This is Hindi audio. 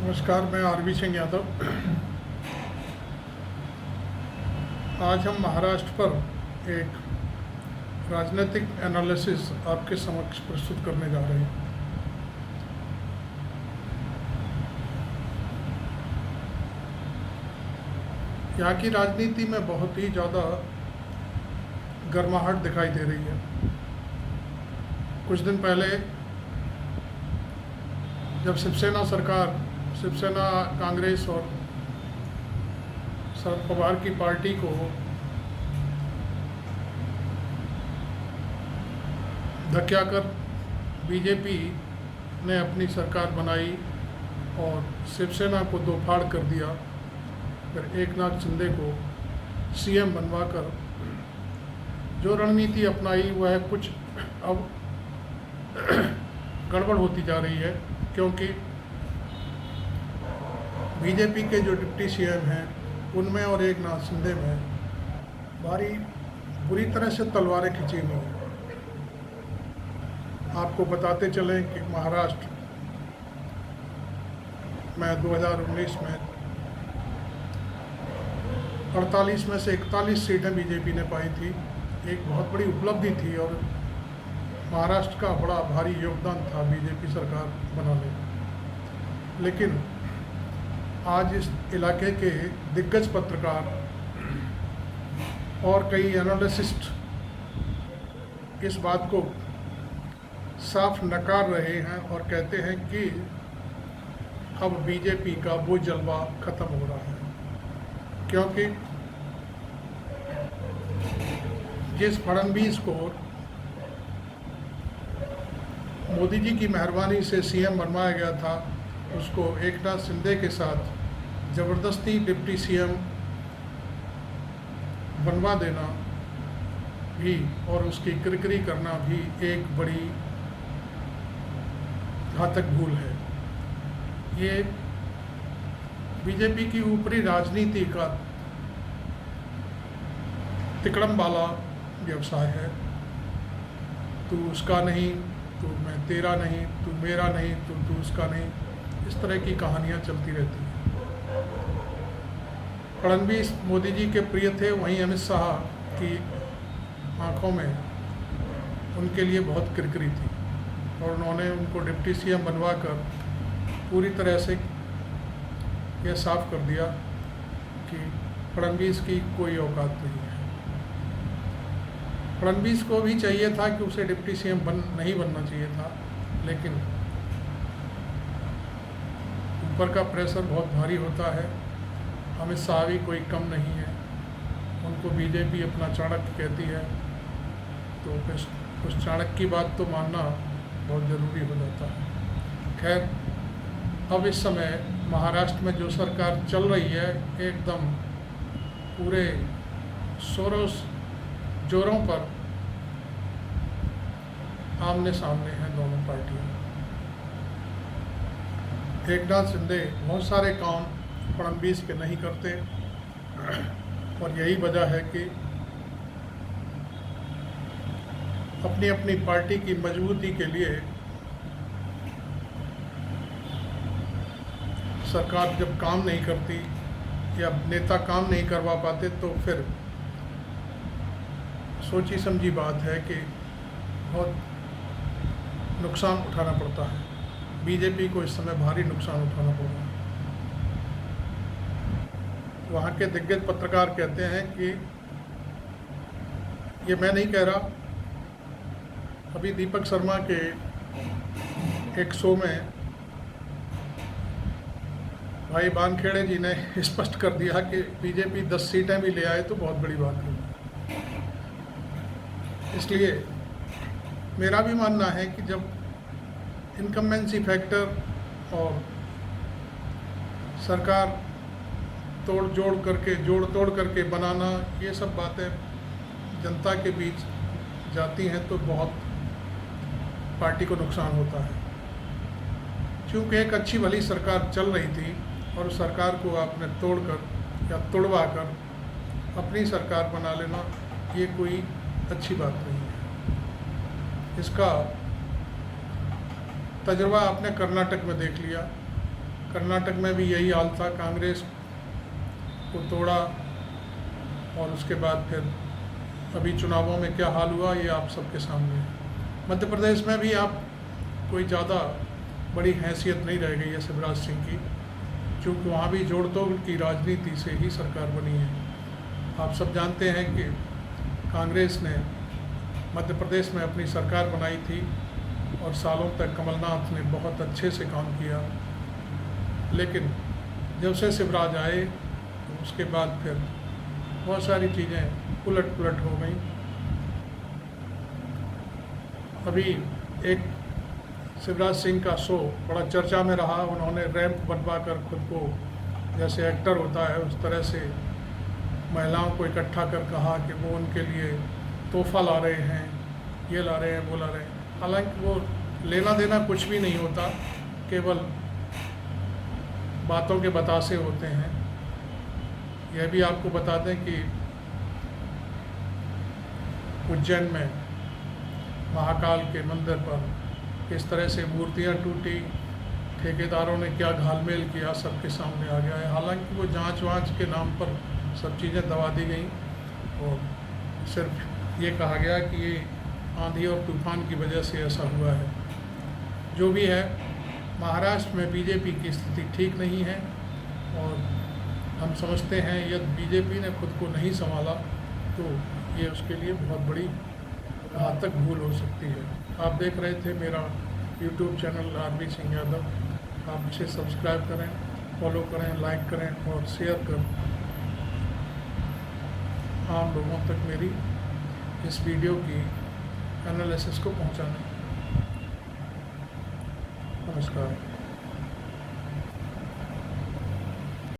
नमस्कार, मैं आरवी सिंह यादव। आज हम महाराष्ट्र पर एक राजनीतिक एनालिसिस आपके समक्ष प्रस्तुत करने जा रहे हैं। यहाँ की राजनीति में बहुत ही ज़्यादा गर्माहट दिखाई दे रही है। कुछ दिन पहले जब शिवसेना कांग्रेस और शरद पवार की पार्टी को धक्याकर बीजेपी ने अपनी सरकार बनाई और शिवसेना को दो फाड़ कर दिया, फिर एकनाथ शिंदे को सीएम बनवाकर जो रणनीति अपनाई वह कुछ अब गड़बड़ होती जा रही है, क्योंकि बीजेपी के जो डिप्टी सीएम हैं उनमें और एकनाथ शिंदे में भारी बुरी तरह से तलवारें खिंची हुई हैं। आपको बताते चलें कि महाराष्ट्र में 2019 में 48 में से 41 सीटें बीजेपी ने पाई थी। एक बहुत बड़ी उपलब्धि थी और महाराष्ट्र का बड़ा भारी योगदान था बीजेपी सरकार बनाने में। लेकिन आज इस इलाके के दिग्गज पत्रकार और कई एनालिस्ट इस बात को साफ नकार रहे हैं और कहते हैं कि अब बीजेपी का वो जलवा खत्म हो रहा है, क्योंकि जिस फडणवीस को मोदी जी की मेहरबानी से सीएम बनवाया गया था, उसको एकनाथ शिंदे के साथ ज़बरदस्ती डिप्टी सीएम बनवा देना भी और उसकी किरकिरी करना भी एक बड़ी घातक भूल है। ये बीजेपी की ऊपरी राजनीति का तिकड़म वाला व्यवसाय है। तू उसका नहीं, तू मैं तेरा नहीं, तू मेरा नहीं, तू उसका नहीं, इस तरह की कहानियाँ चलती रहती हैं। फडणवीस मोदी जी के प्रिय थे, वहीं अमित शाह की आंखों में उनके लिए बहुत किरकिरी थी और उन्होंने उनको डिप्टी सीएम बनवाकर पूरी तरह से यह साफ कर दिया कि फडणवीस की कोई औकात नहीं है। फडणवीस को भी चाहिए था कि उसे डिप्टी सीएम नहीं बनना चाहिए था, लेकिन ऊपर का प्रेशर बहुत भारी होता है। अमित शाह भी कोई कम नहीं है, उनको बीजेपी अपना चाणक्य कहती है, तो फिर उस चाणक्य की बात तो मानना बहुत ज़रूरी हो जाता है। खैर, अब इस समय महाराष्ट्र में जो सरकार चल रही है एकदम पूरे जोरों पर आमने सामने हैं दोनों पार्टियां। एकनाथ शिंदे बहुत सारे काम फडणवीस के नहीं करते और यही वजह है कि अपनी अपनी पार्टी की मजबूती के लिए सरकार जब काम नहीं करती या नेता काम नहीं करवा पाते तो फिर सोची समझी बात है कि बहुत नुकसान उठाना पड़ता है। बीजेपी को इस समय भारी नुकसान उठाना पड़ रहा है। वहाँ के दिग्गज पत्रकार कहते हैं कि ये मैं नहीं कह रहा, अभी दीपक शर्मा के एक शो में भाई वानखेड़े जी ने स्पष्ट कर दिया कि बीजेपी 10 सीटें भी ले आए तो बहुत बड़ी बात है। इसलिए मेरा भी मानना है कि जब इनकम्बेंसी फैक्टर और सरकार जोड़ तोड़ करके बनाना, ये सब बातें जनता के बीच जाती हैं तो बहुत पार्टी को नुकसान होता है। क्योंकि एक अच्छी भली सरकार चल रही थी और उस सरकार को आपने तोड़कर या तोड़वा कर अपनी सरकार बना लेना, ये कोई अच्छी बात नहीं है। इसका तजुर्बा आपने कर्नाटक में देख लिया। कर्नाटक में भी यही हाल था, कांग्रेस को तोड़ा और उसके बाद फिर अभी चुनावों में क्या हाल हुआ ये आप सबके सामने है। मध्य प्रदेश में भी आप कोई ज़्यादा बड़ी हैसियत नहीं रह गई है शिवराज सिंह की, क्योंकि वहाँ भी जोड़ तोड़ की राजनीति से ही सरकार बनी है। आप सब जानते हैं कि कांग्रेस ने मध्य प्रदेश में अपनी सरकार बनाई थी और सालों तक कमलनाथ ने बहुत अच्छे से काम किया, लेकिन जब से शिवराज आए उसके बाद फिर बहुत सारी चीज़ें उलट पुलट हो गई। अभी एक शिवराज सिंह का शो बड़ा चर्चा में रहा, उन्होंने रैंप बनवा कर खुद को जैसे एक्टर होता है उस तरह से महिलाओं को इकट्ठा कर कहा कि वो उनके लिए तोहफा ला रहे हैं, ये ला रहे हैं, वो ला रहे हैं। हालांकि वो लेना देना कुछ भी नहीं होता, केवल बातों के बतासे होते हैं। यह भी आपको बता दें कि उज्जैन में महाकाल के मंदिर पर किस तरह से मूर्तियां टूटी, ठेकेदारों ने क्या घालमेल किया, सबके सामने आ गया है। हालांकि वो जांच वांच के नाम पर सब चीज़ें दबा दी गई और सिर्फ ये कहा गया कि ये आंधी और तूफान की वजह से ऐसा हुआ है। जो भी है, महाराष्ट्र में बीजेपी की स्थिति ठीक नहीं है और हम समझते हैं यदि बीजेपी ने खुद को नहीं संभाला तो ये उसके लिए बहुत बड़ी घातक भूल हो सकती है। आप देख रहे थे मेरा YouTube channel R B Singh Yadav. आप इसे सब्सक्राइब करें, फॉलो करें, लाइक करें और शेयर कर आम लोगों तक मेरी इस वीडियो की एनालिसिस को पहुंचाने। नमस्कार।